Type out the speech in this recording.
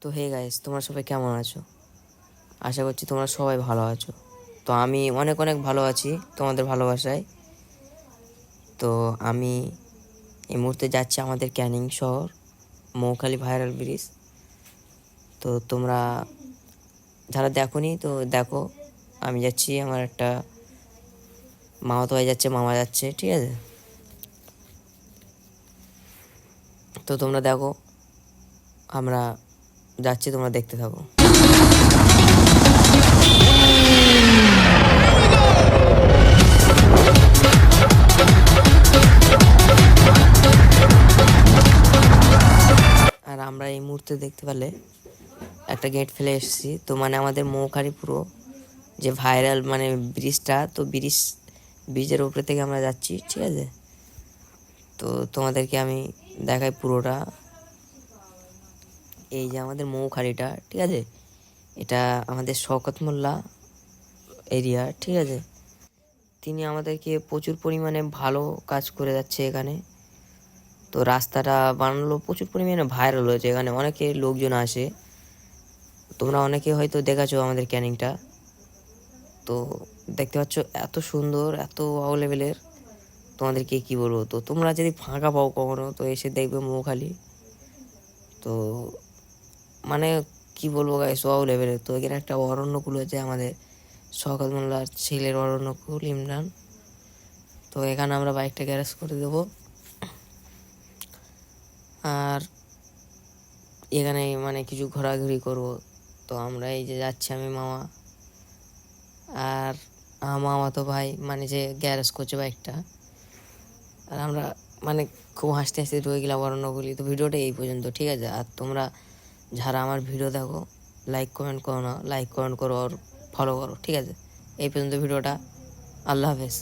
তো hey guys, তোমরা সবাই কেমন আছো? আশা করছি তোমরা সবাই ভালো আছো। তো আমি অনেক অনেক ভালো আছি তোমাদের ভালোবাসায়। তো আমি এই মুহূর্তে যাচ্ছি আমাদের ক্যানিং শহর, মৌখালি ভাইরাল ব্রিজ। তো তোমরা যারা দেখোনি তো দেখো, আমি যাচ্ছি, আমার একটা মামাতো ভাই যাচ্ছে, মামা যাচ্ছে, ঠিক আছে? তো তোমরা দেখো, আমরা যাচ্ছি, তোমরা দেখতে থাকো। আর আমরা এই মুহূর্তে দেখতে পেলে একটা গেট ফেলে এসেছি। তো মানে আমাদের মৌখালি পুরো যে ভাইরাল মানে ব্রিজটা, তো ব্রিজের উপরে থেকে আমরা যাচ্ছি, ঠিক আছে? তো তোমাদেরকে আমি দেখাই পুরোটা। এই যে আমাদের মৌখালিটা, ঠিক আছে? এটা আমাদের শওকত মোল্লা এরিয়া, ঠিক আছে? তিনি আমাদেরকে প্রচুর পরিমাণে ভালো কাজ করে যাচ্ছে এখানে। তো রাস্তাটা বানালো, প্রচুর পরিমাণে ভাইরাল হয়েছে, এখানে অনেকে লোকজন আসে। তোমরা অনেকে হয়তো দেখেছো আমাদের ক্যানিংটা। তো দেখতে পাচ্ছ এত সুন্দর, এত ভালো লেভেলের, তোমাদেরকে কি বলবো। তো তোমরা যদি ফাঁকা পাও কখনো তো এসে দেখবে মৌখালি। তো মানে কি বলবো গাইস, ওয়াও লেভেলের। তো এখানে একটা অরণ্যকুল আছে আমাদের শওকত মোল্লার ছেলের অরণ্যকুল, ইমরান। তো এখানে আমরা বাইকটা গ্যারেজ করে দেবো। আর এখানে মানে কিছু ঘোরাঘুরি করব। তো আমরা এই যে যাচ্ছি, আমি, মামা আর মামাতো ভাই, মানে যে গ্যারেজ করছে বাইকটা। আর আমরা মানে খুব হাসতে হাসতে রয়ে গেলাম অরণ্যগুলি। তো ভিডিওটা এই পর্যন্ত, ঠিক আছে? আর তোমরা যারা আমার ভিডিও দেখো, লাইক কমেন্ট করো না, লাইক কমেন্ট করো আর ফলো করো, ঠিক আছে? এই পর্যন্ত ভিডিওটা। আল্লাহ হাফেজ।